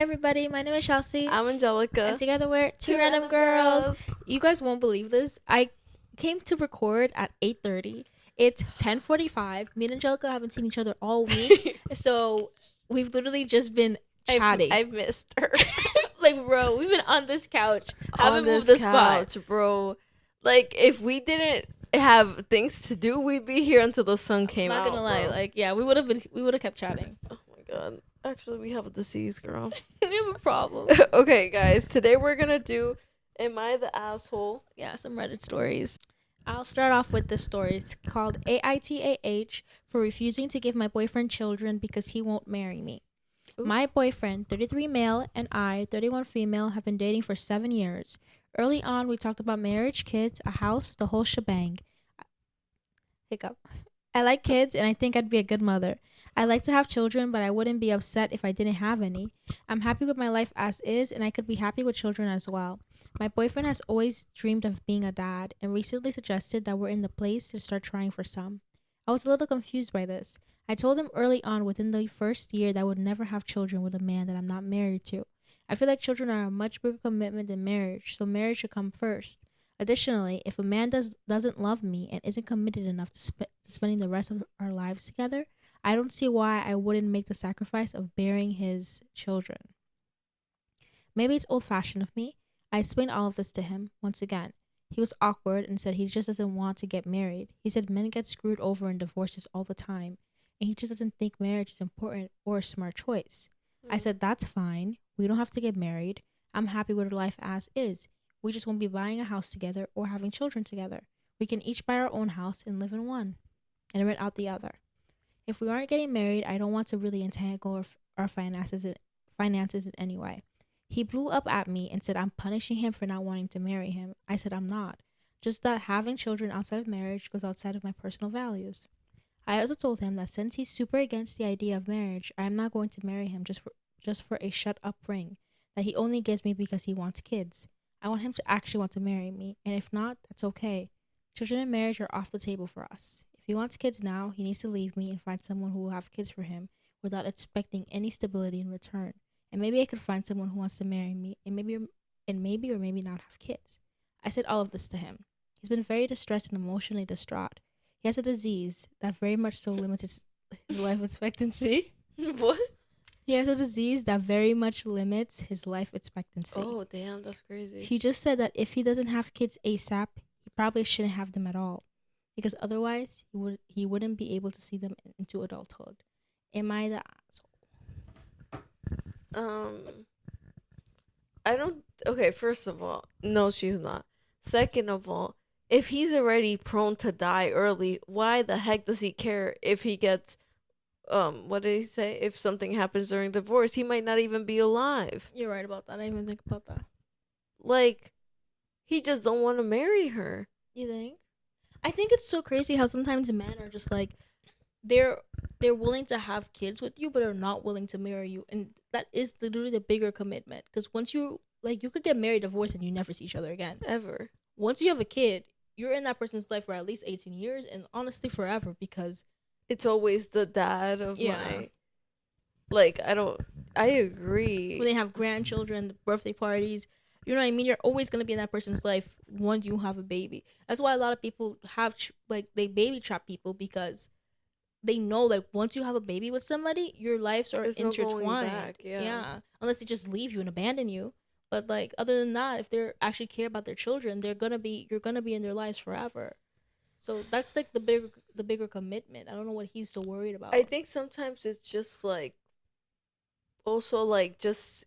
Everybody, my name is Shelcy, I'm Angelica. and together we're two random girls. You guys won't believe this. I came to record at 8:30. It's 10:45. Me and Angelica haven't seen each other all week, so we've literally just been chatting. I've missed her. Like, bro, we've been on this couch, On haven't this moved the spot. couch, bro. Like, if we didn't have things to do, we'd be here until the sun came out. I'm not gonna lie, bro. like, yeah, we would have kept chatting. Oh my god. Actually, we have a disease, girl. We have a problem. Okay, guys. Today we're gonna do Am I the Asshole? Yeah, some Reddit stories. I'll start off with this story. It's called AITA for refusing to give my boyfriend children because he won't marry me. Ooh. My boyfriend, 33 male, and I, 31 female, have been dating for 7 years. Early on, we talked about marriage, kids, a house, the whole shebang. Hiccup. I like kids, and I think I'd be a good mother. I like to have children, but I wouldn't be upset if I didn't have any. I'm happy with my life as is, and I could be happy with children as well. My boyfriend has always dreamed of being a dad, and recently suggested that we're in the place to start trying for some. I was a little confused by this. I told him early on within the first year that I would never have children with a man that I'm not married to. I feel like children are a much bigger commitment than marriage, so marriage should come first. Additionally, if a man doesn't love me and isn't committed enough to spending the rest of our lives together, I don't see why I wouldn't make the sacrifice of bearing his children. Maybe it's old-fashioned of me. I explained all of this to him once again. He was awkward and said he just doesn't want to get married. He said men get screwed over in divorces all the time, and he just doesn't think marriage is important or a smart choice. I said that's fine. We don't have to get married. I'm happy with our life as is. We just won't be buying a house together or having children together. We can each buy our own house and live in one and rent out the other. If we aren't getting married, I don't want to really entangle our finances in any way. He blew up at me and said I'm punishing him for not wanting to marry him. I said I'm not. Just that having children outside of marriage goes outside of my personal values. I also told him that since he's super against the idea of marriage, I am not going to marry him just for a shut-up ring that he only gives me because he wants kids. I want him to actually want to marry me, and if not, that's okay. Children and marriage are off the table for us. If he wants kids now, he needs to leave me and find someone who will have kids for him without expecting any stability in return. And maybe I could find someone who wants to marry me and maybe or maybe not have kids. I said all of this to him. He's been very distressed and emotionally distraught. He has a disease that very much so limits his life expectancy. What? He has a disease that very much limits his life expectancy. Oh, damn, that's crazy. He just said that if he doesn't have kids ASAP, he probably shouldn't have them at all, because otherwise he wouldn't be able to see them into adulthood. Am I the asshole? I don't. Okay, first of all, no, she's not. Second of all, if he's already prone to die early, why the heck does he care if he gets what did he say? If something happens during divorce, he might not even be alive. You're right about that. I didn't even think about that. Like, he just don't want to marry her. You think? I think it's so crazy how sometimes men are just like they're willing to have kids with you, but are not willing to marry you, and that is literally the bigger commitment. Because once you could get married, divorced, and you never see each other again. Ever. Once you have a kid, you're in that person's life for at least 18 years, and honestly forever, because it's always the dad of my. Like, I agree. When they have grandchildren, the birthday parties, you know what I mean? You're always going to be in that person's life once you have a baby. That's why a lot of people have, they baby trap people, because they know, like, once you have a baby with somebody, your lives are intertwined. No going back, yeah. Unless they just leave you and abandon you. But, like, other than that, if they actually care about their children, you're going to be in their lives forever. So that's like the bigger commitment. I don't know what he's so worried about. I think sometimes it's just like, also like just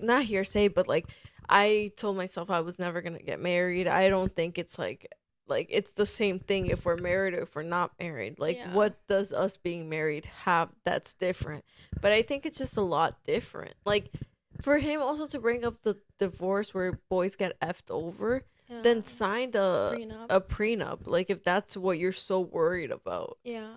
not hearsay, but like I told myself I was never gonna get married. I don't think it's like it's the same thing if we're married or if we're not married. Like, what does us being married have that's different? But I think it's just a lot different. Like, for him also to bring up the divorce where boys get effed over. Yeah. Then signed a prenup. Like, if that's what you're so worried about. Yeah.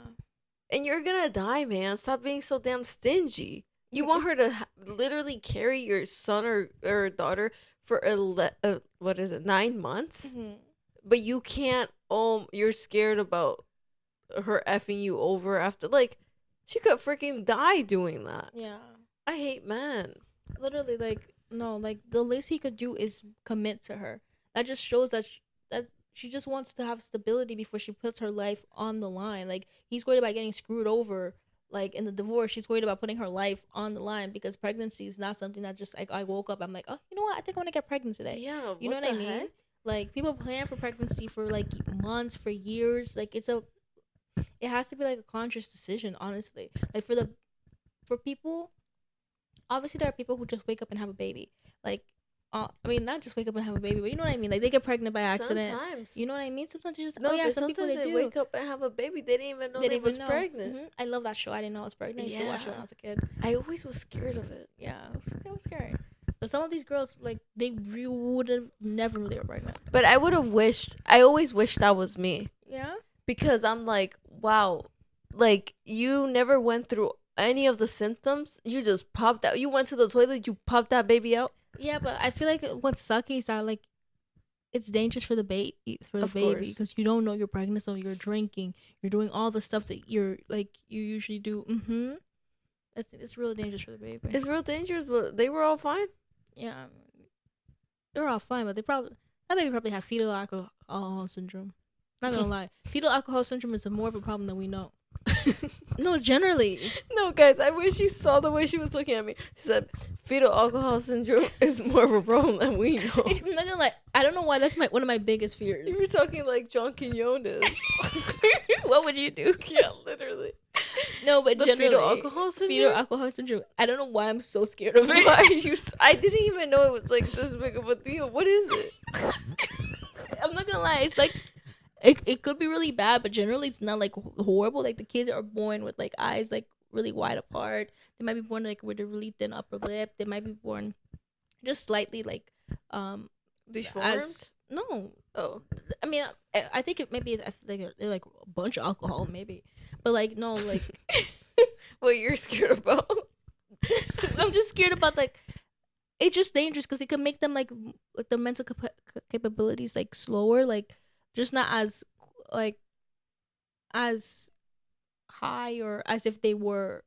And you're gonna die, man. Stop being so damn stingy. You want her to literally carry your son or daughter for 9 months? Mm-hmm. But you can't, you're scared about her effing you over after. Like, she could freaking die doing that. Yeah. I hate men. Literally, like, no, like the least he could do is commit to her. That just shows that she just wants to have stability before she puts her life on the line. Like, he's worried about getting screwed over. Like, in the divorce, she's worried about putting her life on the line because pregnancy is not something that just like I woke up. I'm like, oh, you know what? I think I want to get pregnant today. Yeah, You know what what I the mean? heck? Like, people plan for pregnancy for like months, for years. Like, it has to be like a conscious decision. Honestly, like for people, obviously there are people who just wake up and have a baby. Like, I mean, not just wake up and have a baby, but you know what I mean. Like, they get pregnant by accident. Sometimes. You know what I mean? Sometimes you just, oh No, yeah, but some people sometimes they they do. wake up and have a baby. They didn't even know They they didn't even was know. pregnant. I love that show. I didn't know I was pregnant. I used to watch it when I Yeah. was a kid. I always was scared of it. Yeah, it was scary. But some of these girls, like, they really would have never knew they were pregnant. But I would have wished, I always wished that was me. Yeah. Because I'm like, wow, like you never went through any of the symptoms. You just popped out. You went to the toilet, you popped that baby out. Yeah, but I feel like what's sucky is that, like, it's dangerous for the baby, Of course. because you don't know you're pregnant, so you're drinking, you're doing all the stuff that you usually do. It's really dangerous for the baby. It's real dangerous, but they were all fine. Yeah, they're all fine, but that baby probably had fetal alcohol syndrome. Not gonna lie, fetal alcohol syndrome is more of a problem than we know. No, generally. No, guys, I wish you saw the way she was looking at me. She said, fetal alcohol syndrome is more of a problem than we know. I'm not gonna lie. I don't know why that's one of my biggest fears. You were talking like John Quinones. What would you do? Yeah, literally. No, but The generally, fetal alcohol syndrome? Fetal alcohol syndrome. I don't know why I'm so scared of it. Why are you? I didn't even know it was like this big of a deal. What is it? I'm not gonna lie. It's like it could be really bad, but generally it's not like horrible. Like, the kids are born with like eyes like really wide apart. They might be born like with a really thin upper lip. They might be born just slightly like Deformed? no. Oh. I mean, I think it maybe I feel like they're like a bunch of alcohol maybe, but like no, like What you're scared about? I'm just scared about like it's just dangerous because it could make them like the mental capabilities like slower, like just not as like as high or as if they were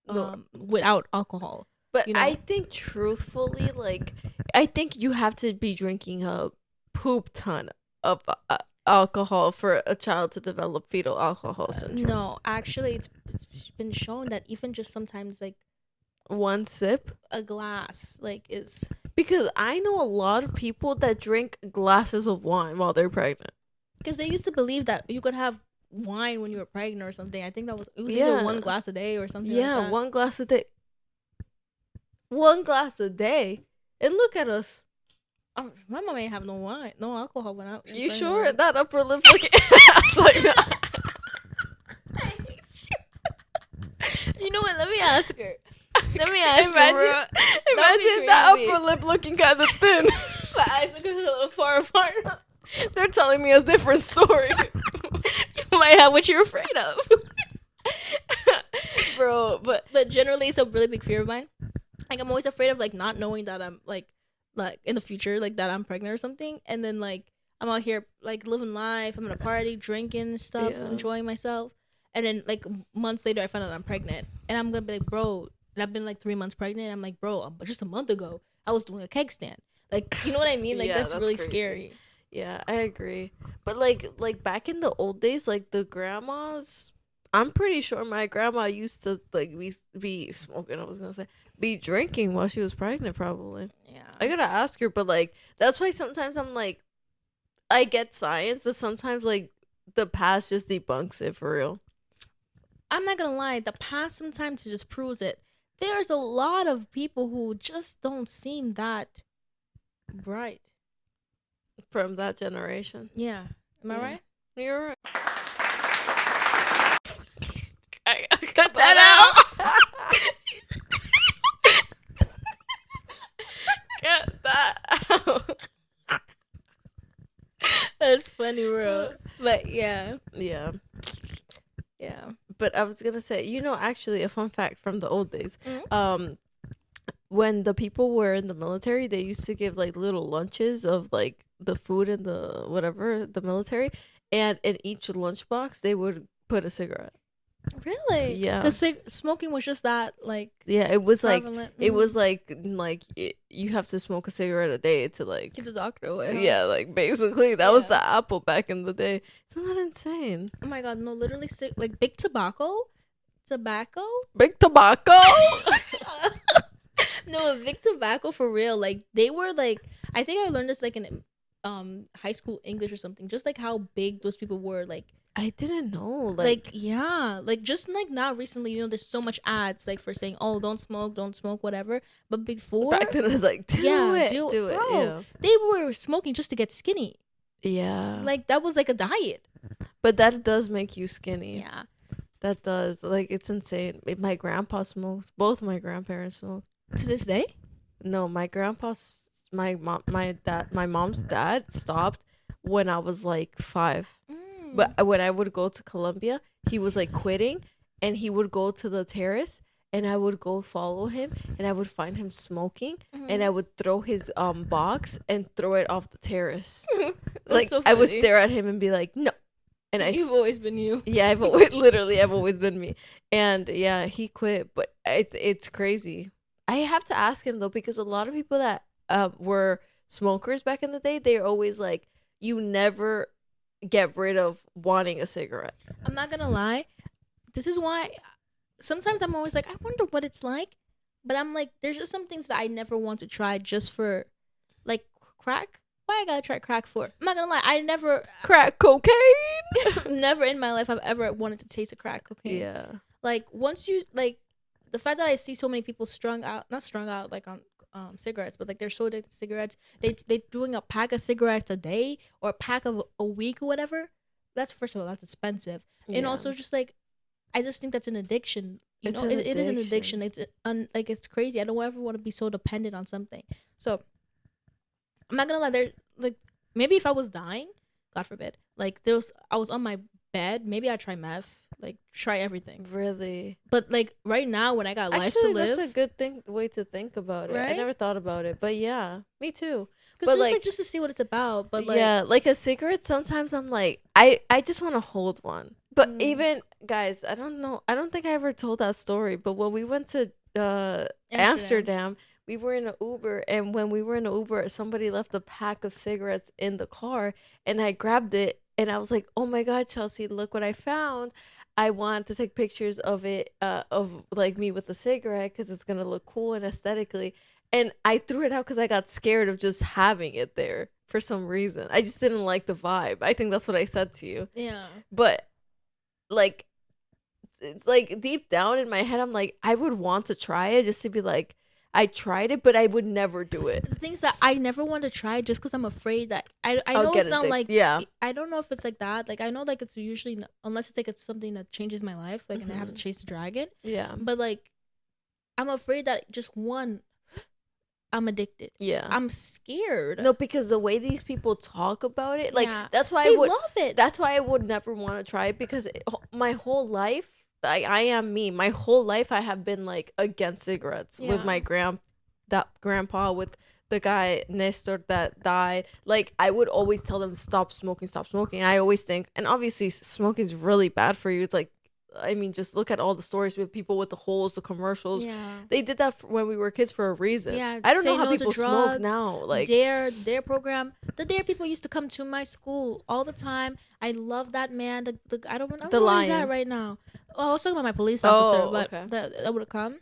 No. without alcohol. But You know? I think truthfully, like, I think you have to be drinking a poop ton of alcohol for a child to develop fetal alcohol syndrome. No, actually, it's been shown that even just sometimes like One sip? a glass like is Because I know a lot of people that drink glasses of wine while they're pregnant. because they used to believe that you could have wine when you were pregnant or something. I think it was Yeah. either one glass a day or something. Yeah, like that. one glass a day. One glass a day? And look at us. My mom ain't have no wine, no alcohol when I. You sure? That upper lip looking ass like that. You know what? Let me ask her. Let me ask her. Imagine that crazy. upper lip looking kind of thin. My eyes look a little far apart. They're telling me a different story. You might have what you're afraid of. Bro, But generally, it's a really big fear of mine. Like, I'm always afraid of like not knowing that I'm like in the future, like that I'm pregnant or something, and then like I'm out here like living life. I'm at a party, drinking and stuff, Yeah. enjoying myself, and then like months later, I find out I'm pregnant, and I'm gonna be like, bro, and I've been like 3 months pregnant. And I'm like, bro, just a month ago, I was doing a keg stand. Like, you know what I mean? Like, Yeah, that's really crazy. scary. Yeah, I agree. But like back in the old days, like the grandmas, I'm pretty sure my grandma used to like be smoking. I was gonna say be drinking while she was pregnant, probably. Yeah. I gotta ask her, but like that's why sometimes I'm like, I get science, but sometimes like the past just debunks it for real. I'm not gonna lie, the past sometimes just proves it. There's a lot of people who just don't seem that bright. From that generation. Yeah. Am I Yeah. right? You're right. I cut that out. Get that out. That's funny, bro. But yeah. Yeah. Yeah. But I was gonna say, actually a fun fact from the old days. Mhm. When the people were in the military, they used to give like little lunches of like the food in the whatever the military, and in each lunchbox they would put a cigarette. Really? Yeah. Because smoking was just that, like, Yeah, it was like prevalent. it was like you have to smoke a cigarette a day to like Keep the doctor away. Huh? yeah, like basically that was Yeah. the apple back in the day. Isn't that insane? Oh my god, no, literally, like big tobacco. Big tobacco. No, big tobacco for real. Like they were like, I think I learned this like in high school English or something. Just like how big those people were. I didn't know. Like yeah, like just like now recently, there's so much ads like for saying, oh, don't smoke, whatever. But before, back then it was like do yeah, it, do do it. bro, Yeah. they were smoking just to get skinny. Yeah. Like that was like a diet. But that does make you skinny. Yeah. That does. Like it's insane. My grandpa smoked. Both my grandparents smoked. To this day. No, my mom's dad stopped when I was like 5. But when I would go to Colombia, he was like quitting, and he would go to the terrace, and I would go follow him, and I would find him smoking, and I would throw his box and throw it off the terrace. Like so I would funny. stare at him and be like, no. And You've always been you. yeah, I've always been me. And yeah, he quit, but it's crazy. I have to ask him though, because a lot of people that were smokers back in the day, they're always like, you never get rid of wanting a cigarette. I'm not gonna lie. This is why sometimes I'm always like, I wonder what it's like. But I'm like, there's just some things that I never want to try just for, like, crack. Why I gotta try crack for? I'm not gonna lie. I never, Crack cocaine. never in my life I've ever wanted to taste a crack cocaine. Yeah. Like once you like, the fact that I see so many people not strung out like on cigarettes, but like they're so addicted to cigarettes. They doing a pack of cigarettes a day or a pack of a week or whatever. That's, first of all, that's expensive, and Yeah. also just like, I just think that's an addiction. It's It is an addiction. It's like it's crazy. I don't ever want to be so dependent on something. So I'm not gonna lie. There's like, maybe if I was dying, God forbid, like I was on my bed, maybe I'd try meth, like try everything. Really. But like right now, when I got life to Actually, live, that's a good way to think about it. I Right? never thought about it, but yeah, me too. because But like just to see what it's about. But like, yeah, like a cigarette, sometimes I'm like, I just want to hold one. But Mm. even guys, I don't know, I don't think I ever told that story, but when we went to Amsterdam, we were in an Uber, and when we were in an Uber, somebody left a pack of cigarettes in the car, and I grabbed it, and I was like, oh my god, Chelsea, look what I found. I want to take pictures of it, of like me with a cigarette, because it's gonna look cool and aesthetically. And I threw it out because I got scared of just having it there for some reason. I just didn't like the vibe. I think that's what I said to you. yeah. But like, it's like deep down in my head, I'm like, I would want to try it just to be like, I tried it, but I would never do it. The things that I never want to try just because I'm afraid that I I'll know get it's not addicted. like, Yeah. I don't know if it's like that. Like I know like it's usually unless it's like it's something that changes my life, like and I have to chase the dragon. Yeah. But like I'm afraid that just one, I'm addicted. Yeah. I'm scared. No, because the way these people talk about it, like Yeah. that's why They I would love it. that's why I would never want to try it, because my whole life, I am me. My whole life I have been like against cigarettes with Yeah. my grandpa, with the guy Nestor that died. Like I would always tell them stop smoking, stop smoking. And I always think, and obviously smoking is really bad for you. It's like, I mean, just look at all the stories with people with the holes, the commercials. Yeah. They did that when we were kids for a reason. Yeah, I don't say know how no to people smoke drugs, now. Like Dare program. The Dare people used to come to my school all the time. I love that man. The I don't know where he's at lion. right now. Oh, I was talking about my police officer, Oh, but okay. that would come.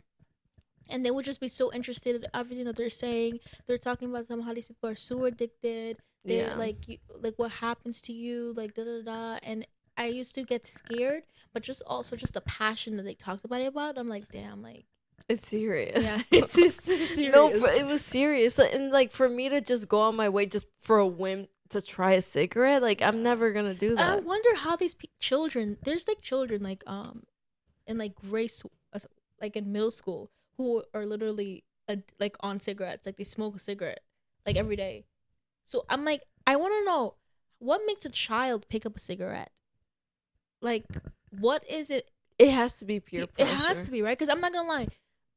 And they would just be so interested in everything that they're saying. They're talking about how these people are so addicted. They're Yeah. like, like what happens to you, like da da da. And I used to get scared, but just also just the passion that they talked about it about. I'm like, damn, like It's serious. yeah, it's serious. No, but it was serious. And like for me to just go on my way just for a whim to try a cigarette, like I'm never gonna do I that. wonder how these children. There's like children like in like like in middle school who are literally like on cigarettes. Like they smoke a cigarette like every day. So I'm like, I want to know what makes a child pick up a cigarette. Like, what is it? It has to be peer It pressure. has to be, right? Because I'm not gonna lie,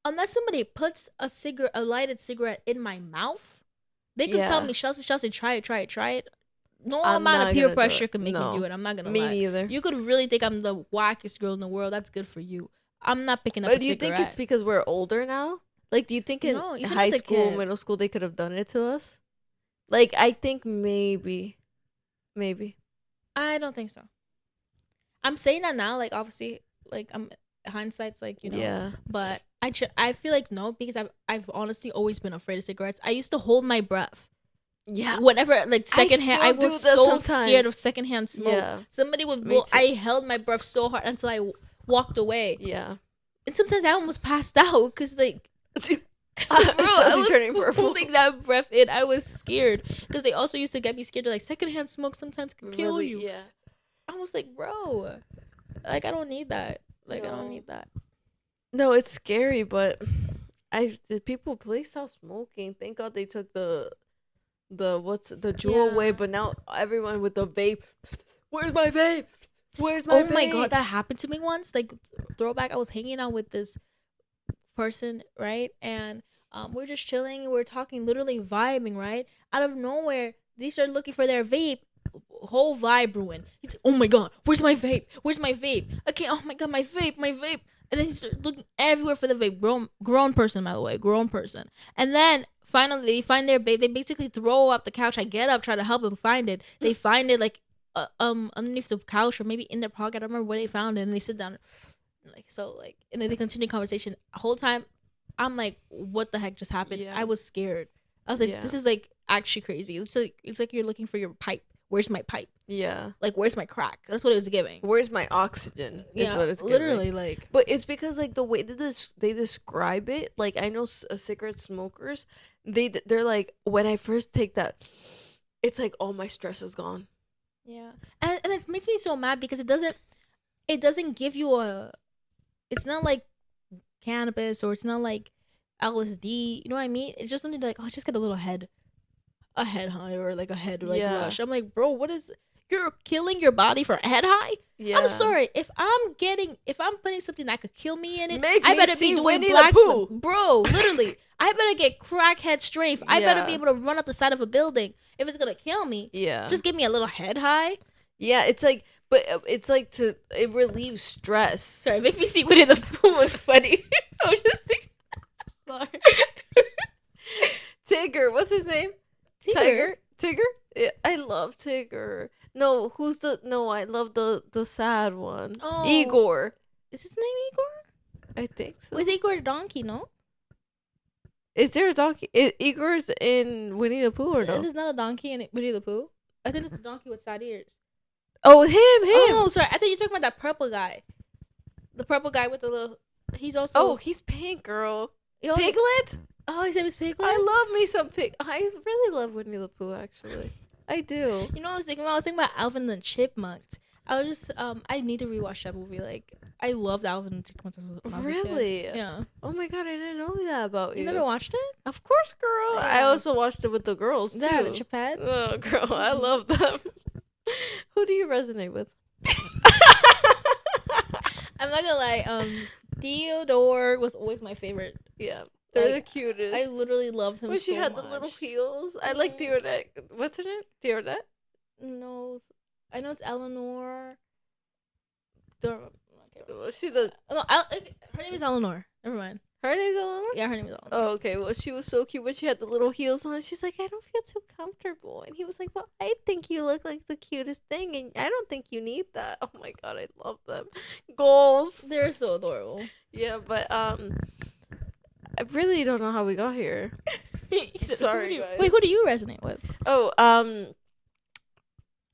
unless somebody puts a lighted cigarette in my mouth, they could tell Yeah. me, Shelcy, try it. No I'm amount of not peer gonna do pressure it. can make me do No, it. I'm not gonna me lie. neither. You could really think I'm the wackest girl in the world. That's good for you. I'm not picking up a But do you think it's cigarette. because we're older now? Like, do you think in No, even high as a school, kid. middle school, they could have done it to us? Like, I think maybe. I don't think so. I'm saying that now, like obviously, like I'm hindsight's like Yeah. but I feel like no, because I've honestly always been afraid of cigarettes. I used to hold my breath Yeah. whenever like secondhand. I still do was that so scared sometimes. of secondhand smoke. Yeah. Somebody would Me too. I held my breath so hard until I walked away, Yeah. and sometimes I almost passed out because like. Bro, I Chelsea's was turning purple. holding that breath in. I was scared because they also used to get me scared of like secondhand smoke sometimes could kill Really? you. Yeah. I was like, bro, like I don't need that. Like I don't No. need that. No, it's scary, but the people please stop smoking. Thank God they took the jewel away, Yeah. but now everyone with the vape. Where's my vape? Where's my Oh vape? my god, that happened to me once. Like throwback, I was hanging out with this person, right? And we are just chilling and we are talking, literally vibing, right? Out of nowhere, they started looking for their vape. Whole vibe ruined. He's like, oh my god, where's my vape? Where's my vape? Okay, oh my god, my vape, my vape. And then he started looking everywhere for the vape. Grown person, by the way, grown person. And then finally, they find their vape. They basically throw up the couch. I get up, try to help them find it. They find it like underneath the couch or maybe in their pocket. I don't remember where they found it. And they sit down, and then they continue conversation. The whole time, I'm like, what the heck just happened? Yeah. I was scared. I was like, Yeah. this is like actually crazy. It's like you're looking for your pipe. Where's my pipe? Yeah. Like, where's my crack? That's what it was giving. Where's my oxygen? Is what it's literally giving. like. But it's because like the way that they describe it, like I know cigarette smokers, they're like, when I first take that, it's like all my stress is gone. Yeah, and it makes me so mad because it doesn't give you a. It's not like cannabis or it's not like LSD. You know what I mean? It's just something like, oh, just get a head high or like a head Yeah. rush. I'm like, bro, what is? You're killing your body for a head high? Yeah. I'm sorry. If I'm putting something that could kill me in it, Make I me better see be doing Winnie the black Pooh. bro. Literally, I better get crackhead strafe. I better Yeah. be able to run up the side of a building if it's gonna kill me. Yeah. Just give me a little head high. Yeah, it's like, but it's like it relieves stress. Sorry, make me see Winnie the Pooh was funny. I was just thinking. Sorry. Tigger, what's his name? Tigger. Tigger? Yeah, I love Tigger. No, I love the sad one. Oh. Igor. Is his name Igor? I think so. Was Igor a donkey? No. Is there a donkey? Igor's in Winnie the Pooh or no? There's not a donkey in Winnie the Pooh. I think it's a donkey with sad ears. Oh, him. Oh, sorry. I thought you were talking about that purple guy. The purple guy with the little. He's also. Oh, he's pink, girl. Yo, Piglet? Oh, his name is Piglet. I love me some pig. I really love Winnie the Pooh, actually. I do. You know what I was thinking about? I was thinking about Alvin and the Chipmunks. I was just I need to rewatch that movie. Like I loved Alvin and the Chipmunks when I was a kid. Really? Yeah. Oh my god, I didn't know that about you. You never watched it? Of course, girl. Yeah. I also watched it with the girls too. Yeah, the Chipettes. Oh, girl, I love them. Who do you resonate with? I'm not gonna lie. Theodore was always my favorite. Yeah, they're Like, the cutest. I literally loved him. when she so had much. the little heels. I like Theodette. What's her name? Theodette? No, I know it's Eleanor. Don't Well, she the No, her name is Eleanor. Never mind. her name's Eleanor. Yeah, her name is Eleanor. Oh, okay. Well, she was so cute when she had the little heels on. She's like, I don't feel too comfortable, and he was like, well, I think you look like the cutest thing, and I don't think you need that. Oh my god, I love them. Goals. They're so adorable. Yeah, but I really don't know how we got here. Sorry, guys. Wait, who do you resonate with? Oh,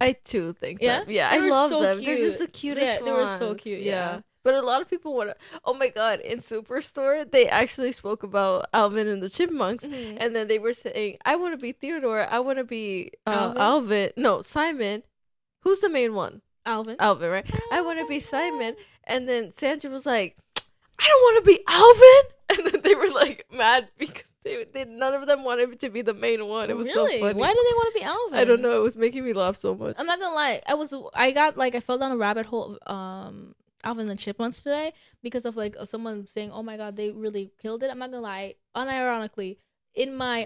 I too think Yeah? that. Yeah, They I were love so them. They're just the cute. cutest Yeah, they were so ones. cute, yeah. But a lot of people want to. Oh my god! In Superstore, they actually spoke about Alvin and the Chipmunks, Mhm. and then they were saying, "I want to be Theodore. I want to be Alvin? Alvin. No, Simon. Who's the main one? Alvin. Alvin, right? I want to be Simon." And then Sandra was like, "I don't want to be Alvin." And then they were like mad because they none of them wanted to be the main one. It was Really? so funny. Why do they want to be Alvin? I don't know. It was making me laugh so much. I'm not gonna lie. I fell down a rabbit hole of Alvin and the Chipmunks today because of like someone saying, "Oh my god, they really killed it." I'm not gonna lie. Unironically, in my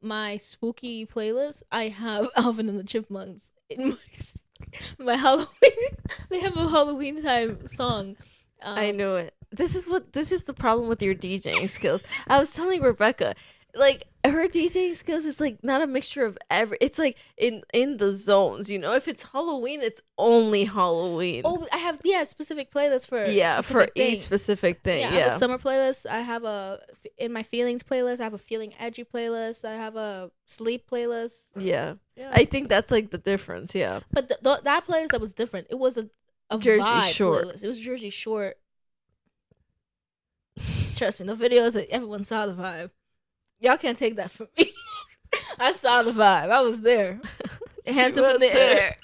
my spooky playlist, I have Alvin and the Chipmunks in my Halloween. They have a Halloween time song. I know it. This is the problem with your DJing skills. I was telling Rebecca, like her DJing skills is like not a mixture of every. It's like in the zones. You know, if it's Halloween, it's only Halloween. Oh, I have specific playlists for For specific things. each specific thing. Yeah, I have a summer playlist. I have in my feelings playlist. I have a feeling edgy playlist. I have a sleep playlist. Yeah. Yeah. I think that's like the difference. Yeah. But that playlist that was different. It was a Jersey vibe Shore. playlist. It was Jersey Shore. Trust me, the videos that everyone saw the vibe. Y'all can't take that from me. I saw the vibe. I was there. Hands up in the air.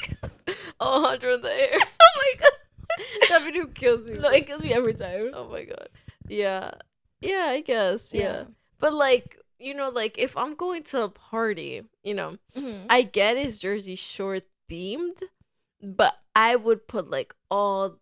All 100 in the air. Oh my god. That video kills me. No, it kills me every time. Oh my god. Yeah. Yeah, I guess. Yeah. Yeah. But like, you know, like if I'm going to a party, you know, Mm-hmm. I get it's Jersey Shore themed, but I would put like all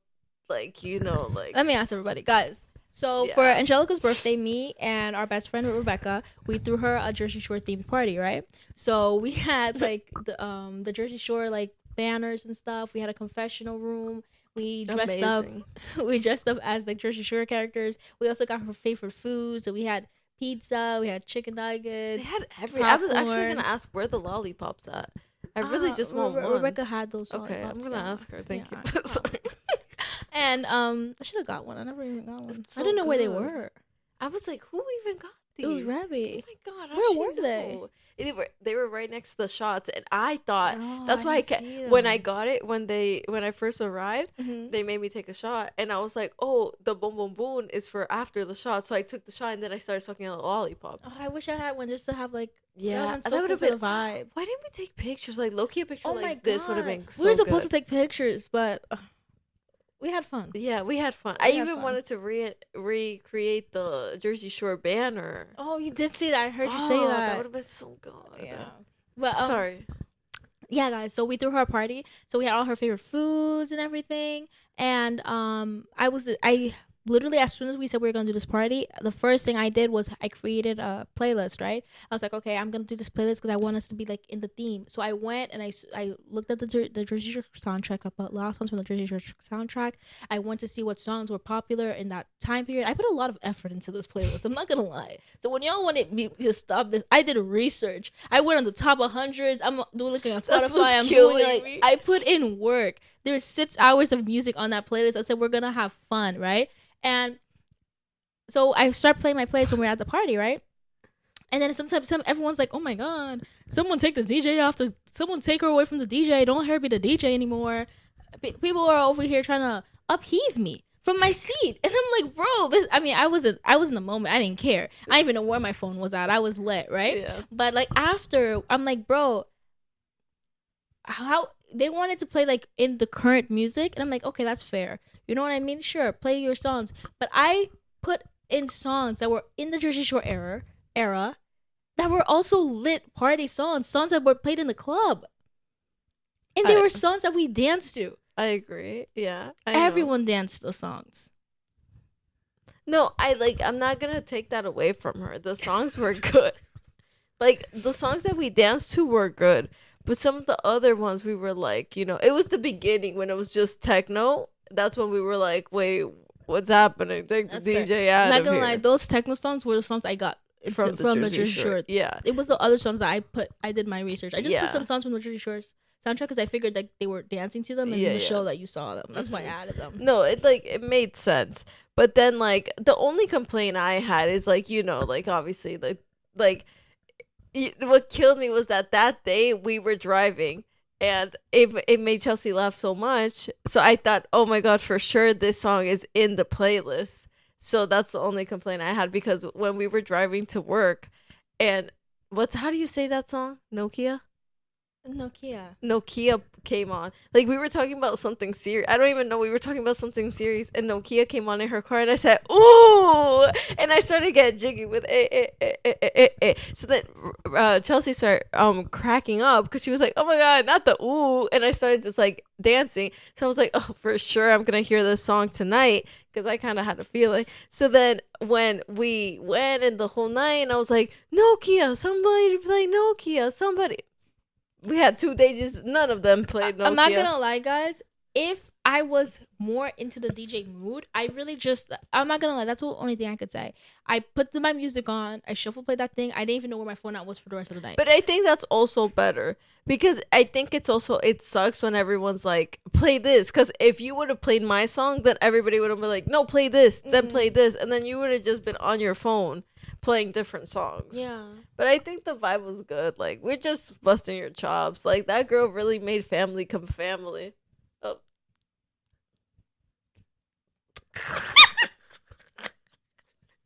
like, you know, like Let me ask everybody, guys. So for Yes. Angelica's birthday, me and our best friend Rebecca, we threw her a Jersey Shore themed party, right? So we had like the Jersey Shore like banners and stuff. We had a confessional room. We dressed amazing. up. We dressed up as like Jersey Shore characters. We also got her favorite foods. So we had pizza. We had chicken nuggets. They had I was actually popcorn. gonna ask where the lollipops at. I really just want one. Rebecca had those. Okay, I'm lollipops, gonna yeah. ask her. Thank Yeah, you. Sorry. And I should have got one. I never even got one. It's I so didn't know where they good. were. I was like, who even got these? It was Oh Rabbi. my god, how Where she were they? know? They were right next to the shots, and I thought Oh, that's why I didn't kept see when I them. got it when I first arrived. Mhm. They made me take a shot, and I was like, oh, the boom boom boom is for after the shot. So I took the shot, and then I started sucking on the lollipop. Oh, I wish I had one just to have like Yeah, so that would have cool been for the vibe. Why didn't we take pictures? Like Loki, a picture Oh my like god, this would have been so we were supposed good. to take pictures, but we had fun. Yeah, we had fun. I We had even fun. wanted to recreate the Jersey Shore banner. Oh, you did see that? I heard you say Oh, that. would have been so good. Yeah, but Sorry. yeah, guys. So we threw her a party. So we had all her favorite foods and everything. And I literally, as soon as we said we were gonna do this party, the first thing I did was I created a playlist. Right? I was like, okay, I'm gonna do this playlist because I want us to be like in the theme. So I went and I looked at the Jersey Shore soundtrack. I put a lot of songs from the Jersey Shore soundtrack. I went to see what songs were popular in that time period. I put a lot of effort into this playlist. I'm not gonna lie. So when y'all wanted me to stop this, I did research. I went on the top 100s. I'm looking on That's Spotify. what's I'm killing doing like me. I put in work. There's 6 hours of music on that playlist. I said we're gonna have fun, right? And so I start playing my playlist when we're at the party, right? And then sometimes everyone's like, "Oh my god, someone take the DJ off the, someone take her away from the DJ. Don't let her be the DJ anymore." People are over here trying to upheave me from my seat, and I'm like, "Bro, this." I mean, I was in the moment. I didn't care. I didn't even know where my phone was at. I was lit, right? Yeah. But like after, I'm like, "Bro, how?" They wanted to play like in the current music, and I'm like, "Okay, that's fair. You know what I mean? Sure, play your songs." But I put in songs that were in the Jersey Shore era that were also lit party songs that were played in the club, and they were songs that we danced to. I agree. Yeah. I know. Everyone danced to those songs. No, I'm not gonna take that away from her. The songs were good. Like the songs that we danced to were good. But some of the other ones we were like, you know, it was the beginning when it was just techno. That's when we were like, wait, what's happening? Take the That's DJ fair. out Not of gonna here. lie, those techno songs were the songs I got from the Jersey Shore. Yeah. It was the other songs that I did my research. I just Yeah. put some songs from the Jersey Shore's soundtrack because I figured like they were dancing to them in Yeah, the yeah. show that you saw them. That's why I added them. No, it made sense. But then like the only complaint I had is like, you know, like obviously what killed me was that day we were driving and it made Chelsea laugh so much. So I thought, oh my god, for sure this song is in the playlist. So that's the only complaint I had because when we were driving to work and how do you say that song? Nokia came on. Like we were talking about something serious. I don't even know, we were talking about something serious and Nokia came on in her car and I said, ooh, and I started getting jiggy with it. So that Chelsea started cracking up because she was like, oh my god, not the ooh, and I started just like dancing. So I was like, oh, for sure, I'm gonna hear this song tonight because I kind of had a feeling. So then when we went in the whole night, and I was like, Nokia, somebody play Nokia, somebody. We had 2 DJs, none of them played Nokia. I'm not gonna lie, guys. If I was more into the DJ mood, I'm not gonna lie, that's the only thing I could say. I put my music on, I shuffle played that thing. I didn't even know where my phone at was for the rest of the night. But I think that's also better because I think it sucks when everyone's like, play this. Because if you would have played my song, then everybody would have been like, no, play this, then play this. And then you would have just been on your phone playing different songs. Yeah. But I think the vibe was good. Like, we're just busting your chops. Like, that girl really made family come family. Oh.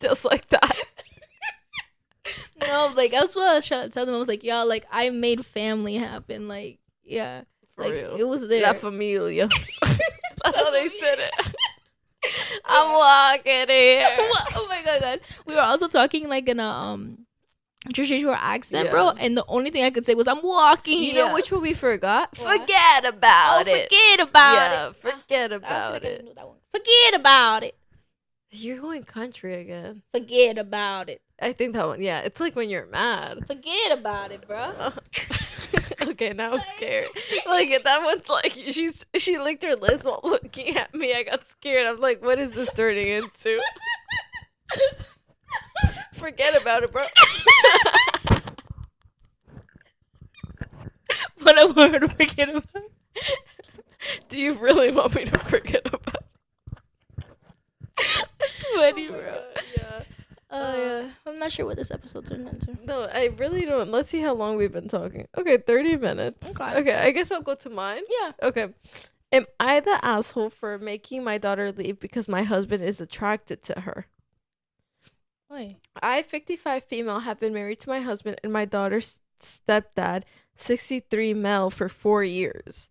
Just like that. No, like that's what I was trying to tell them. I was like, y'all, like I made family happen. Like, yeah. For like real. it was there. La familia. That's how they said it. I'm walking here. Oh my god, guys. We were also talking like in a traditional accent, bro. And the only thing I could say was I'm walking You here. know which one we forgot? What? Forget about it. Forget about it. Yeah, forget about it. Forget about it. You're going country again. Forget about it. I think that one, yeah. It's like when you're mad. Forget about it, bro. Okay, now I'm scared. Like, that one's like, she licked her lips while looking at me. I got scared. I'm like, what is this turning into? Forget about it, bro. What I want to forget about. Do you really want me to forget about it? It's funny, bro. Yeah. Yeah. I'm not sure what this episode turned into. No, I really don't. Let's see how long we've been talking. Okay, 30 minutes. Okay, I guess I'll go to mine. Yeah. Okay. Am I the asshole for making my daughter leave because my husband is attracted to her? Wait. I, 55 female, have been married to my husband and my daughter's stepdad, 63 male, for 4 years.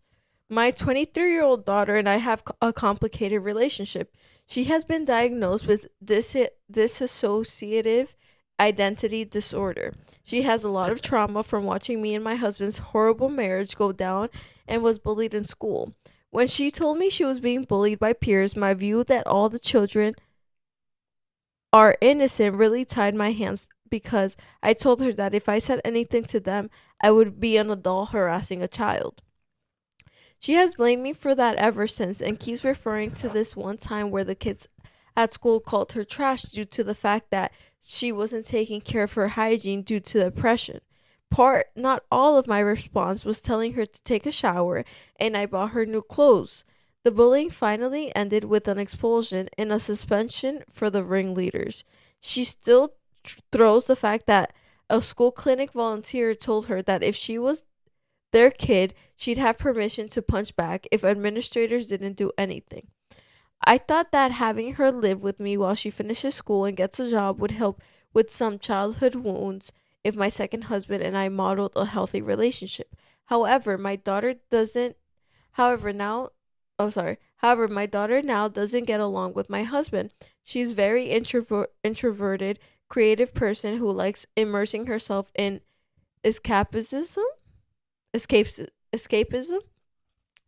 My 23-year-old daughter and I have a complicated relationship. She has been diagnosed with dissociative identity disorder. She has a lot of trauma from watching me and my husband's horrible marriage go down and was bullied in school. When she told me she was being bullied by peers, my view that all the children are innocent really tied my hands because I told her that if I said anything to them, I would be an adult harassing a child. She has blamed me for that ever since and keeps referring to this one time where the kids at school called her trash due to the fact that she wasn't taking care of her hygiene due to depression. Not all of my response was telling her to take a shower, and I bought her new clothes. The bullying finally ended with an expulsion and a suspension for the ringleaders. She still throws the fact that a school clinic volunteer told her that if she was their kid, she'd have permission to punch back if administrators didn't do anything. I thought that having her live with me while she finishes school and gets a job would help with some childhood wounds if my second husband and I modeled a healthy relationship. However, my daughter now doesn't get along with my husband. She's very introverted, creative person who likes immersing herself in escapism.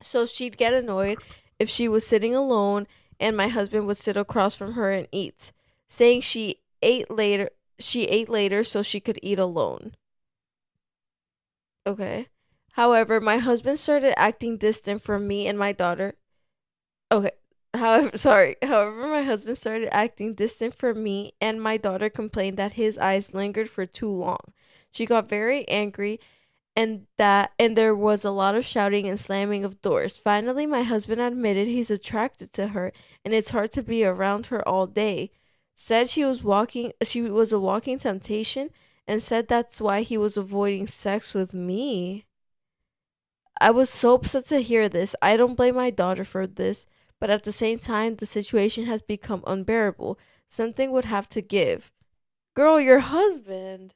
So she'd get annoyed if she was sitting alone and my husband would sit across from her and eat, saying she ate later so she could eat alone. Okay. However, my husband started acting distant from me and my daughter. Okay. However, my husband started acting distant from me and my daughter complained that his eyes lingered for too long. She got very angry and there was a lot of shouting and slamming of doors. Finally, my husband admitted he's attracted to her and it's hard to be around her all day. Said she was a walking temptation and said that's why he was avoiding sex with me. I was so upset to hear this. I don't blame my daughter for this, but at the same time, the situation has become unbearable. Something would have to give. Girl, your husband.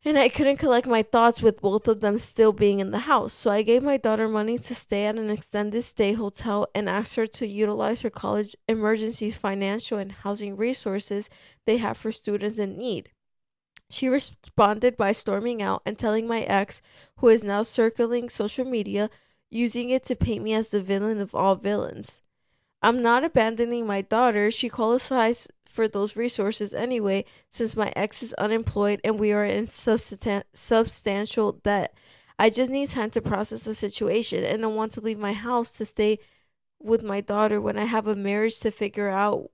And I couldn't collect my thoughts with both of them still being in the house. So I gave my daughter money to stay at an extended stay hotel and asked her to utilize her college emergency financial and housing resources they have for students in need. She responded by storming out and telling my ex, who is now circling social media, using it to paint me as the villain of all villains. I'm not abandoning my daughter. She qualifies for those resources anyway, since my ex is unemployed and we are in substantial debt. I just need time to process the situation and don't want to leave my house to stay with my daughter when I have a marriage to figure out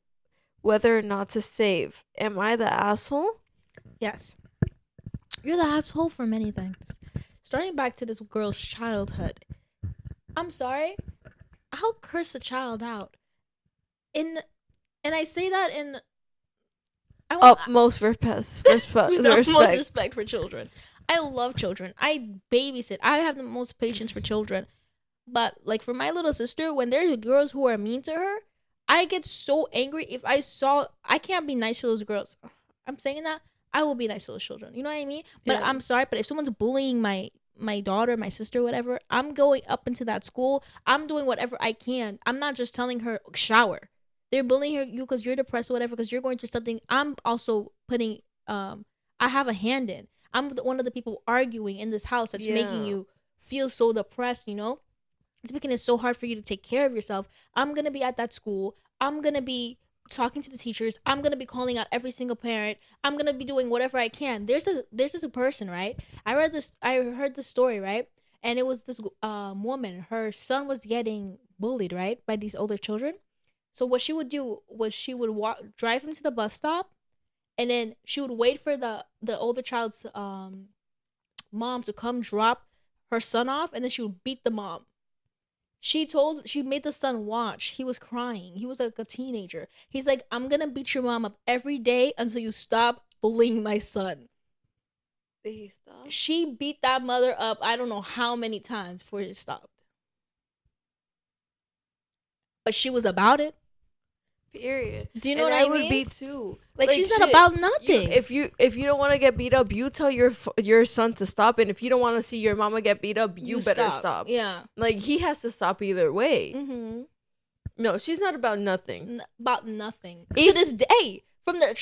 whether or not to save. Am I the asshole? Yes. You're the asshole for many things. Starting back to this girl's childhood. I'm sorry. I'll curse a child out. And I say that in Utmost with respect. utmost respect for children. I love children. I babysit. I have the most patience for children. But like for my little sister, when there's girls who are mean to her, I get so angry. If I can't be nice to those girls. I'm saying that I will be nice to those children. You know what I mean? But Yeah. I'm sorry, but if someone's bullying my daughter, my sister, whatever, I'm going up into that school. I'm doing whatever I can. I'm not just telling her shower. They're bullying you because you're depressed or whatever, because you're going through something. I'm also putting I have a hand in. I'm one of the people arguing in this house that's making you feel so depressed, you know? It's making it so hard for you to take care of yourself. I'm going to be at that school. I'm going to be talking to the teachers. I'm going to be calling out every single parent. I'm going to be doing whatever I can. There's this person, right? I heard this story, right? And it was this woman. Her son was getting bullied, right? By these older children. So what she would do was she would drive him to the bus stop, and then she would wait for the older child's mom to come drop her son off, and then she would beat the mom. She made the son watch. He was crying. He was like a teenager. He's like, I'm gonna beat your mom up every day until you stop bullying my son. Did he stop? She beat that mother up I don't know how many times before it stopped. But she was about it. Period. Do you know and what I mean? would be too. Like she's not about nothing. If you don't want to get beat up, you tell your son to stop. And if you don't want to see your mama get beat up, you better stop. Yeah. Like he has to stop either way. Mm-hmm. No, she's not about nothing. About nothing. To this day.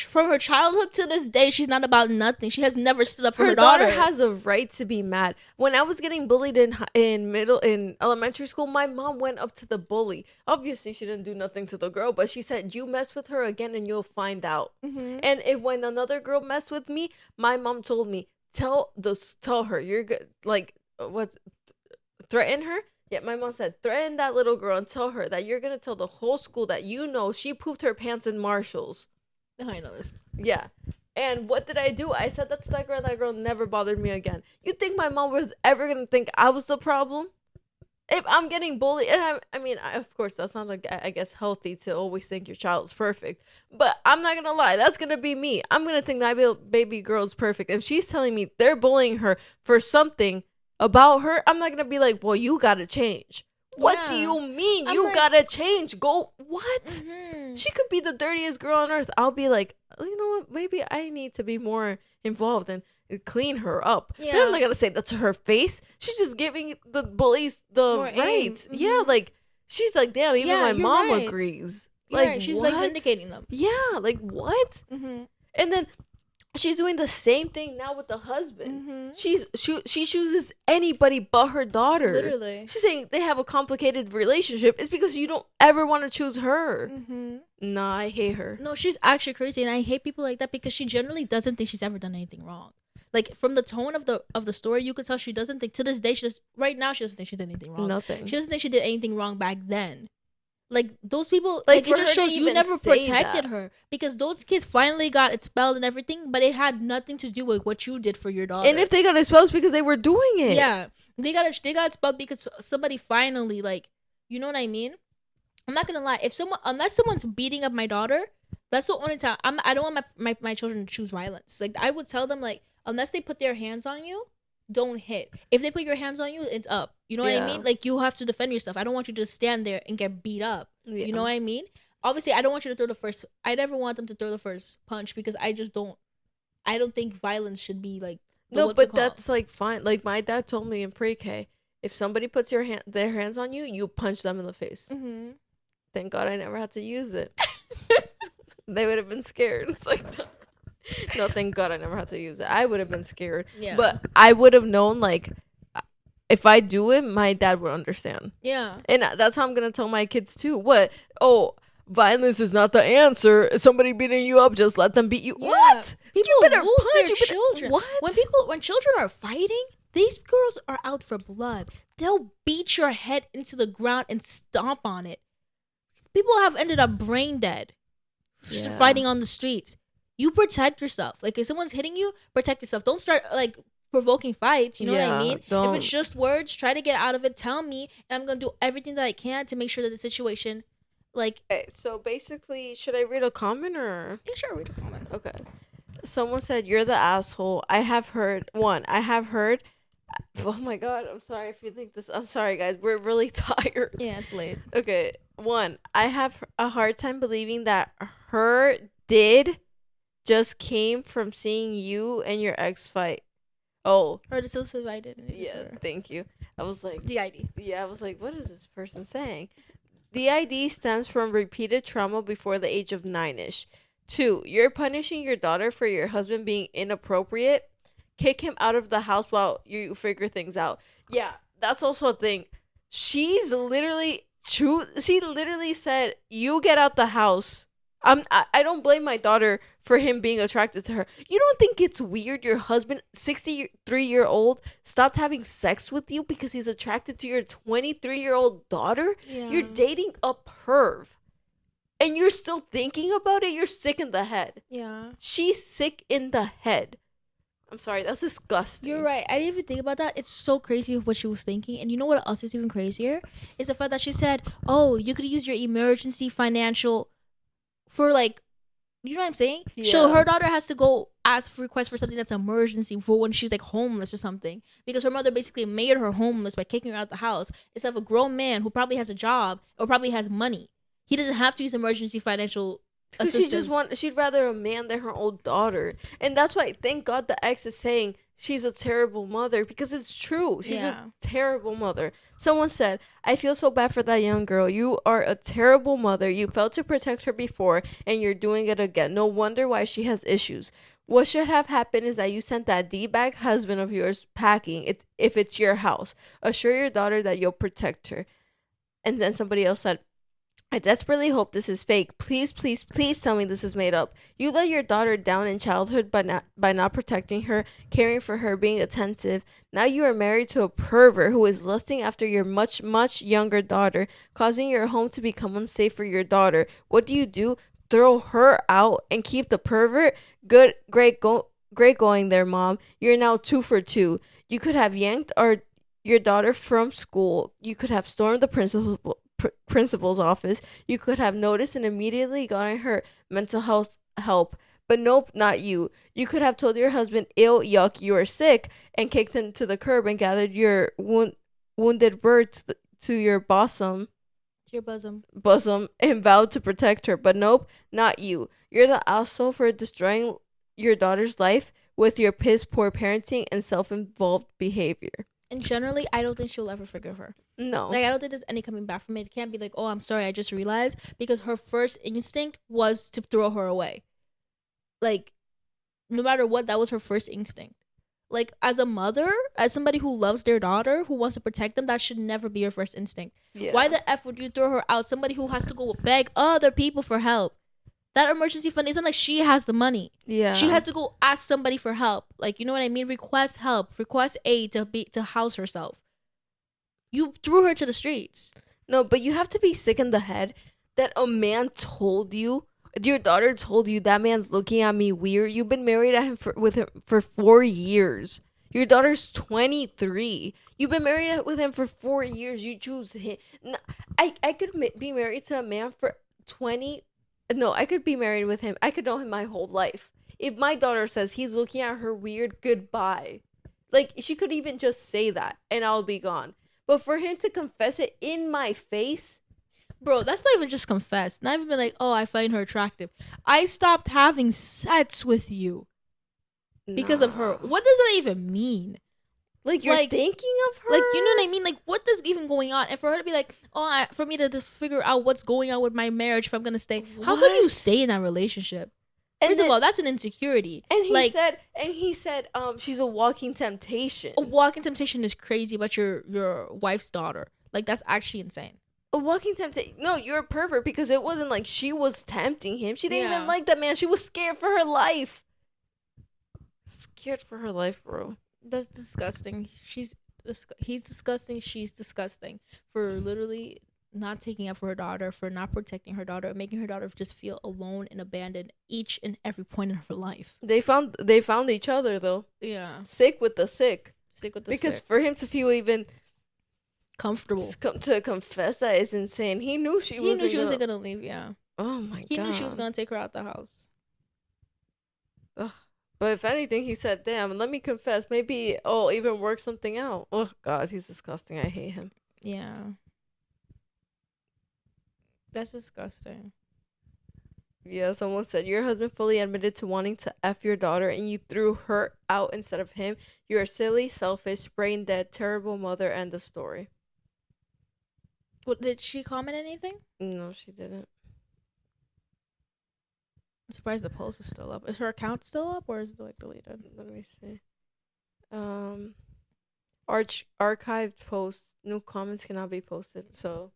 From her childhood to this day, she's not about nothing. She has never stood up for her daughter. Her daughter has a right to be mad. When I was getting bullied in elementary school, my mom went up to the bully. Obviously, she didn't do nothing to the girl, but she said, "You mess with her again, and you'll find out." Mm-hmm. And when another girl messed with me, my mom told me, "Tell her you're good." Like threaten her. Yeah, my mom said, threaten that little girl and tell her that you're gonna tell the whole school that she pooped her pants in Marshalls. Oh, I know this. Yeah. And what did I do? I said that to that girl, and that girl never bothered me again. You think my mom was ever going to think I was the problem? If I'm getting bullied, and of course, that's not, I guess, healthy to always think your child is perfect. But I'm not going to lie. That's going to be me. I'm going to think that baby girl is perfect. If she's telling me they're bullying her for something about her, I'm not going to be like, well, you got to change. What do you mean? You gotta change. Go. What? Mm-hmm. She could be the dirtiest girl on earth. I'll be like, you know what? Maybe I need to be more involved and clean her up. Yeah. But I'm not gonna say that to her face. She's just giving the bullies the rights. Mm-hmm. Yeah, like she's like, damn. Even my mom agrees. Like she's like vindicating them. Yeah, like what? Mm-hmm. And then she's doing the same thing now with the husband. Mm-hmm. She chooses anybody but her daughter. Literally. She's saying they have a complicated relationship. It's because you don't ever want to choose her. Mm-hmm. Nah, I hate her. No, she's actually crazy, and I hate people like that because she generally doesn't think she's ever done anything wrong. Like from the tone of the story, you could tell she doesn't think to this day. Right now, she doesn't think she did anything wrong. Nothing. She doesn't think she did anything wrong back then. Like those people, like it just shows you never protected her, because those kids finally got expelled and everything, but it had nothing to do with what you did for your daughter. And if they got expelled, it's because they were doing it. Yeah, they got expelled because somebody finally, like, you know what I mean? I'm not gonna lie. Unless someone's beating up my daughter, that's the only time I don't want my children to choose violence. Like I would tell them, like, unless they put their hands on you, don't hit. If they put your hands on you, it's up. You know what I mean? Like you have to defend yourself. I don't want you to just stand there and get beat up. Yeah. You know what I mean? Obviously, I don't want you to throw the first. I never want them to throw the first punch because I don't think violence should be like. No, but that's like fine. Like my dad told me in pre-K, if somebody puts their hands on you, you punch them in the face. Mm-hmm. Thank God I never had to use it. They would have been scared. It's like. No, thank God I never had to use it. I would have been scared. Yeah. But I would have known, like, if I do it, my dad would understand. Yeah. And that's how I'm gonna tell my kids too. What? Oh, violence is not the answer. Somebody beating you up, just let them beat you. Yeah. What? People You better lose punch, their you better- children. What? When children are fighting, these girls are out for blood. They'll beat your head into the ground and stomp on it. People have ended up brain dead Yeah. fighting on the streets. You protect yourself. Like, if someone's hitting you, protect yourself. Don't start like provoking fights. You know what I mean? Don't. If it's just words, try to get out of it. Tell me, and I'm gonna do everything that I can to make sure that the situation, like, Okay, so basically, should I read a comment or? yeah, sure, read a comment. Okay. Someone said, "You're the asshole." I have heard. Oh my god, I'm sorry if you think this. I'm sorry, guys. We're really tired. Yeah, it's late. Okay. One, I have a hard time believing that her did just came from seeing you and your ex fight. Oh. Or the social identity Yeah, disorder. thank you. I was like, DID. yeah, I was like, what is this person saying? DID stands from repeated trauma before the age of 9-ish. 2, you're punishing your daughter for your husband being inappropriate. Kick him out of the house while you figure things out. Yeah, that's also a thing. She literally said, you get out the house. I don't blame my daughter for him being attracted to her. You don't think it's weird your husband, 63-year-old, stopped having sex with you because he's attracted to your 23-year-old daughter? Yeah. You're dating a perv. And you're still thinking about it? You're sick in the head. Yeah. She's sick in the head. I'm sorry, that's disgusting. You're right. I didn't even think about that. It's so crazy what she was thinking. And you know what else is even crazier? Is the fact that she said, oh, you could use your emergency financial for, like, you know what I'm saying? Yeah. So her daughter has to go ask for request for something that's emergency for when she's like homeless or something. Because her mother basically made her homeless by kicking her out the house instead of a grown man who probably has a job or probably has money. He doesn't have to use emergency financial assistance. She'd rather a man than her old daughter. And that's why, thank God, the ex is saying she's a terrible mother, because it's true. She's a terrible mother. Someone said, I feel so bad for that young girl. You are a terrible mother. You failed to protect her before, and you're doing it again. No wonder why she has issues. What should have happened is that you sent that D-bag husband of yours packing if it's your house. Assure your daughter that you'll protect her. And then somebody else said, I desperately hope this is fake. Please, please, please tell me this is made up. You let your daughter down in childhood by not protecting her, caring for her, being attentive. Now you are married to a pervert who is lusting after your much, much younger daughter, causing your home to become unsafe for your daughter. What do? Throw her out and keep the pervert? Good, great going there, Mom. You're now 2 for 2. You could have yanked your daughter from school. You could have stormed the principal's office. You could have noticed and immediately gotten her mental health help. But nope, not you. You could have told your husband, ill, yuck, you are sick, and kicked him to the curb and gathered your wounded bird to your bosom and vowed to protect her. But nope, not you. You're the asshole for destroying your daughter's life with your piss poor parenting and self-involved behavior. And generally, I don't think she'll ever forgive her. No. Like, I don't think there's any coming back from it. It can't be like, oh, I'm sorry, I just realized. Because her first instinct was to throw her away. Like, no matter what, that was her first instinct. Like, as a mother, as somebody who loves their daughter, who wants to protect them, that should never be your first instinct. Yeah. Why the F would you throw her out? Somebody who has to go beg other people for help. That emergency fund isn't like she has the money. Yeah. She has to go ask somebody for help. Like, you know what I mean? Request help. Request aid to house herself. You threw her to the streets. No, but you have to be sick in the head that a man told you, your daughter told you, that man's looking at me weird. You've been married at him with him for 4 years. Your daughter's 23. You've been married with him for 4 years. You choose him. No, I could be married to a man for 20. No, I could be married with him. I could know him my whole life. If my daughter says he's looking at her weird, goodbye. Like, she could even just say that and I'll be gone. But for him to confess it in my face, bro, that's not even just confess. Not even be like, oh, I find her attractive. I stopped having sex with you because of her. What does that even mean? Like, you're thinking of her? Like, you know what I mean? Like, what is even going on? And for her to be like, oh, for me to figure out what's going on with my marriage if I'm going to stay. What? How could you stay in that relationship? First of all, that's an insecurity. And he said, she's a walking temptation. A walking temptation is crazy about your wife's daughter. Like, that's actually insane. A walking temptation. No, you're a pervert, because it wasn't like she was tempting him. She didn't even like that man. She was scared for her life. Scared for her life, bro. That's disgusting. He's disgusting. She's disgusting for literally not taking up for her daughter, for not protecting her daughter, making her daughter just feel alone and abandoned each and every point in her life. They found each other though. Yeah. Sick with the sick. Because sick. For him to feel even comfortable to confess that is insane. He knew she wasn't gonna leave. Yeah. Oh my god. He knew she was gonna take her out the house. Ugh. But if anything, he said, "Damn, let me confess. Maybe I'll even work something out." Oh god, he's disgusting. I hate him. Yeah. That's disgusting. Yeah, someone said, your husband fully admitted to wanting to F your daughter and you threw her out instead of him. You're a silly, selfish, brain dead, terrible mother. End of story. What, did she comment anything? No, she didn't. I'm surprised the post is still up. Is her account still up or is it like deleted? Let me see. Archived post. New comments cannot be posted. So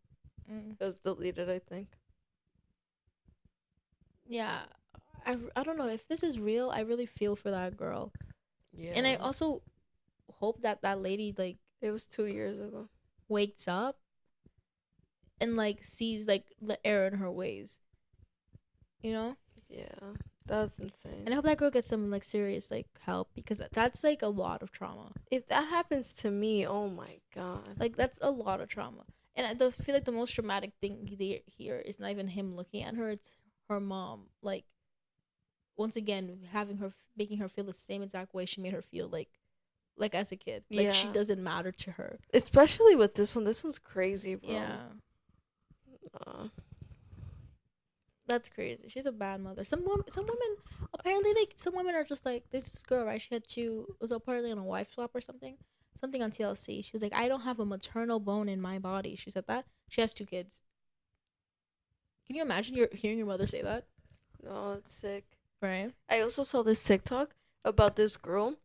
it was deleted, I think. Yeah, I don't know if this is real. I really feel for that girl. Yeah. And I also hope that lady, like, it was 2 years ago, wakes up and like sees like the error in her ways. You know? Yeah, that's insane. And I hope that girl gets some like serious like help, because that's like a lot of trauma. If that happens to me, oh my god, like that's a lot of trauma. And I feel like the most traumatic thing here is not even him looking at her; it's her mom. Like, once again, making her feel the same exact way she made her feel like as a kid. Like, she doesn't matter to her. Especially with this one. This one's crazy, bro. Yeah. That's crazy. She's a bad mother. Some women apparently, like, some women are just like this girl, right? She was apparently on a wife swap or something on TLC. She was like, I don't have a maternal bone in my body. She said that. She has 2 kids. Can you imagine hearing your mother say that? No, it's sick. Right. I also saw this TikTok about this girl.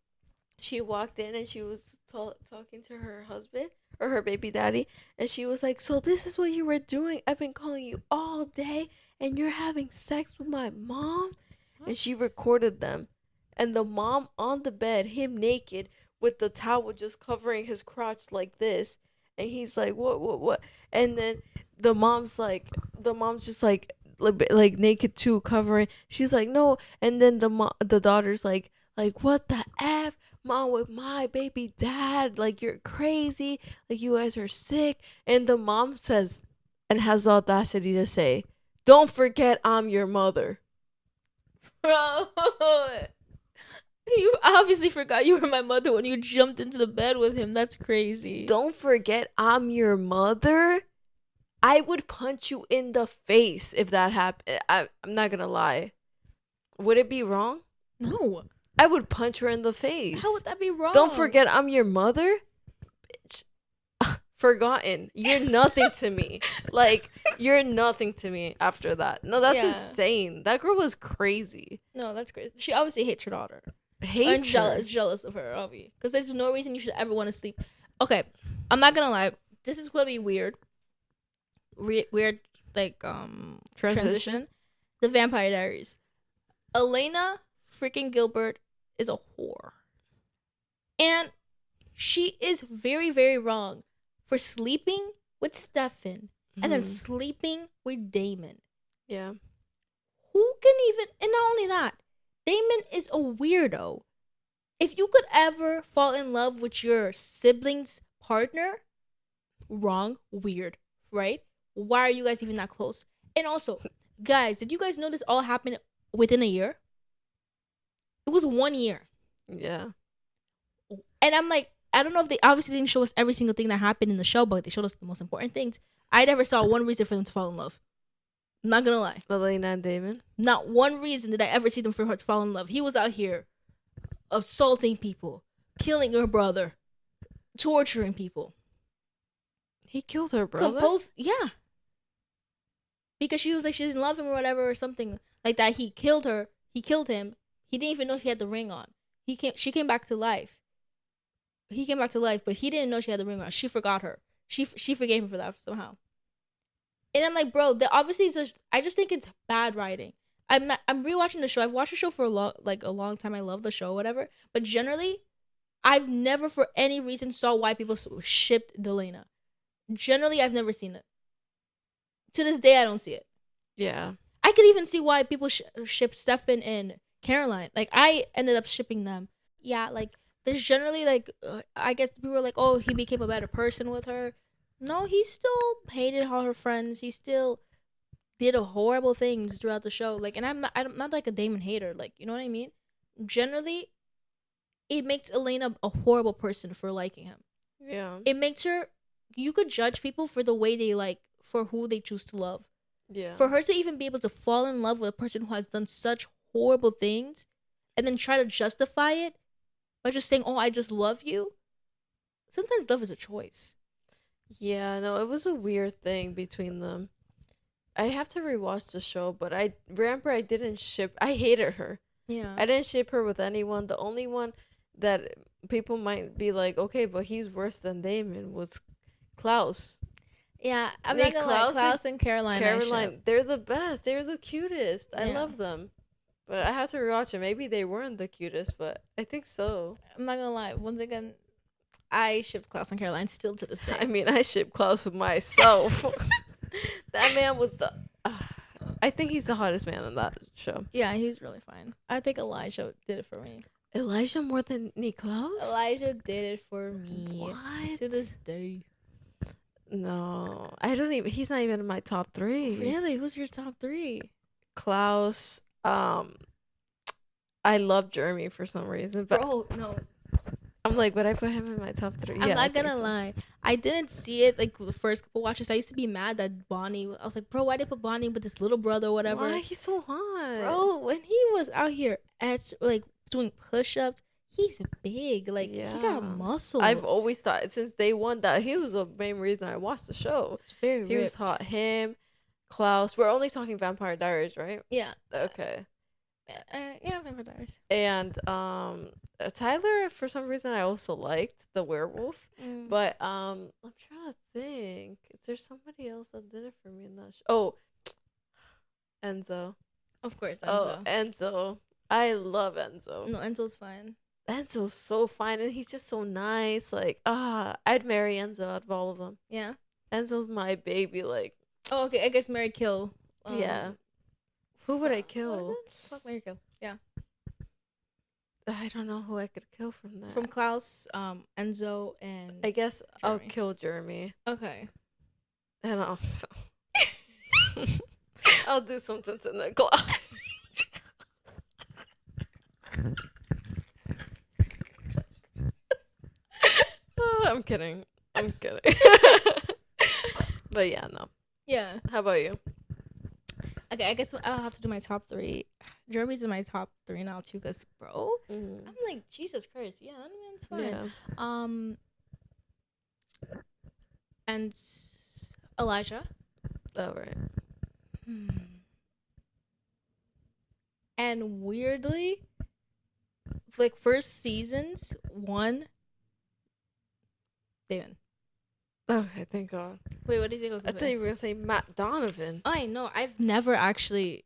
She walked in and she was talking to her husband or her baby daddy, and she was like, so this is what you were doing? I've been calling you all day and you're having sex with my mom? What? And she recorded them, and the mom on the bed, him naked with the towel just covering his crotch like this, and he's like, what? And then the mom's just like naked too, covering. She's like, no. And then the daughter's like what the F, mom, with my baby dad? Like, you're crazy. Like, you guys are sick. And the mom says, and has the audacity to say, don't forget I'm your mother. Bro, you obviously forgot you were my mother when you jumped into the bed with him. That's crazy. Don't forget I'm your mother. I would punch you in the face if that happened. I'm not gonna lie. Would it be wrong? No. I would punch her in the face. How would that be wrong? Don't forget I'm your mother? Bitch. Forgotten. You're nothing to me. Like, you're nothing to me after that. No, that's insane. That girl was crazy. No, that's crazy. She obviously hates her daughter. Jealous of her, obviously. Because there's no reason you should ever want to sleep. Okay, I'm not gonna lie. This is gonna be weird. Weird, like, transition. The Vampire Diaries. Elena freaking Gilbert is a whore. And she is very, very wrong for sleeping with Stefan and then sleeping with Damon. Yeah. Who can even... And not only that, Damon is a weirdo. If you could ever fall in love with your sibling's partner, wrong, weird, right? Why are you guys even that close? And also, guys, did you guys know this all happened within a year? It was 1 year. Yeah. And I'm like, I don't know if they obviously didn't show us every single thing that happened in the show, but they showed us the most important things. I never saw one reason for them to fall in love. I'm not gonna lie. Elena and Damon? Not one reason did I ever see them for her to fall in love. He was out here assaulting people, killing her brother, torturing people. He killed her brother? Yeah. Because she was like, she didn't love him or whatever or something like that. He killed her. He killed him. He didn't even know he had the ring on. She came back to life. He came back to life, but he didn't know she had the ring on. She forgot her. She forgave him for that somehow. And I'm like, bro, obviously I just think it's bad writing. I'm rewatching the show. I've watched the show for a long time. I love the show, whatever. But generally, I've never for any reason saw why people shipped Delana. Generally, I've never seen it. To this day, I don't see it. Yeah. I could even see why people ship Stefan and Caroline. Like, I ended up shipping them. Yeah, like, there's generally, like, I guess people were like, oh, he became a better person with her. No, he still hated all her friends. He still did horrible things throughout the show. Like, and I'm not like a Damon hater. Like, you know what I mean? Generally, it makes Elena a horrible person for liking him. Yeah. It makes her, you could judge people for the way they like, for who they choose to love. Yeah. For her to even be able to fall in love with a person who has done such horrible things and then try to justify it by just saying, oh, I just love you. Sometimes love is a choice. Yeah, no, it was a weird thing between them. I have to rewatch the show, but I remember I didn't ship. I hated her. Yeah. I didn't ship her with anyone. The only one that people might be like, okay, but he's worse than Damon was Klaus. Yeah, I'm not gonna lie. Klaus and Caroline, they're the best. They're the cutest. I Yeah. love them. But I had to rewatch it. Maybe they weren't the cutest, but I think so. I'm not gonna lie. Once again, I shipped Klaus and Caroline still to this day. I mean, I ship Klaus with myself. That man was the. I think he's the hottest man in that show. Yeah, he's really fine. I think Elijah did it for me. Elijah more than Niklaus? Elijah did it for me. What? To this day. No, I don't even. He's not even in my top 3. Really? Who's your top 3? Klaus. I love Jeremy for some reason, but Bro, no. I'm like, would I put him in my top 3? I'm not gonna lie. I didn't see it like the first couple watches. I used to be mad that Bonnie. I was like, bro, why did they put Bonnie with this little brother or whatever? Why? He's so hot. Bro, when he was out here at like doing push-ups, he's big. Like he got muscles. I've always thought since day one that he was the main reason I watched the show. It's very He ripped. was hot. Him, Klaus. We're only talking Vampire Diaries, right? Yeah. Okay. Yeah, Vampire Diaries. And Tyler, for some reason, I also liked the werewolf. But I'm trying to think. Is there somebody else that did it for me in that show? Oh, Enzo. Of course, Enzo. Oh, Enzo. I love Enzo. No, Enzo's fine. Enzo's so fine, and he's just so nice. Like, I'd marry Enzo out of all of them. Yeah. Enzo's my baby. Like, oh, okay. I guess Mary Kill. Yeah. Who would I kill? What is it? Fuck Mary Kill. Yeah. I don't know who I could kill from that. From Klaus, Enzo, and I guess Jeremy. I'll kill Jeremy. Okay. And I'll do something to Nicholas. I'm kidding. But yeah, no. Yeah. How about you? Okay, I guess I'll have to do my top 3. Jeremy's in my top 3 now too, cause bro, I'm like Jesus Christ. Yeah, that man's fine. Yeah. And Elijah. Oh right. And weirdly, like first seasons 1, Damon. Okay, thank God. Wait, what did you think? I thought you were gonna say Matt Donovan. I know. I've never actually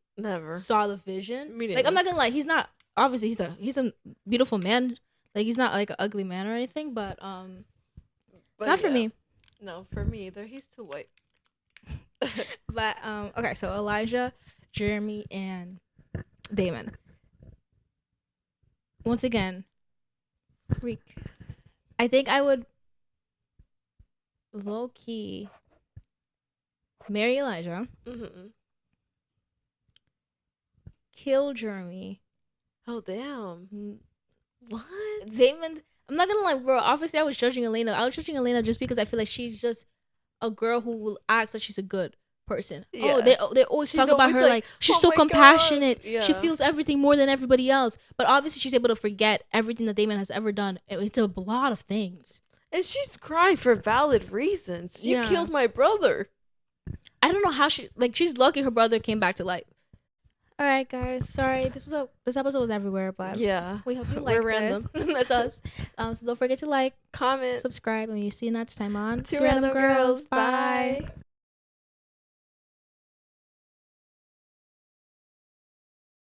saw the vision. Me neither. Like I'm not gonna lie, he's not obviously he's a beautiful man. Like he's not like an ugly man or anything, but not for me. No, for me either. He's too white. But okay, so Elijah, Jeremy, and Damon. Once again, freak. I think I would low key marry Elijah, kill Jeremy. Oh damn! What? Damon. I'm not gonna lie, bro. Obviously, I was judging Elena. I was judging Elena just because I feel like she's just a girl who will act like she's a good person. Yeah. Oh, they always talk about her like she's so compassionate. Yeah. She feels everything more than everybody else. But obviously, she's able to forget everything that Damon has ever done. It's a lot of things. And she's crying for valid reasons. You killed my brother. I don't know how she's lucky her brother came back to life. All right, guys. Sorry, this episode was everywhere, but Yeah. we hope you We're liked random. it. That's us. So don't forget to like, Comment. subscribe, and you see you next time on Two random girls. Bye. Bye.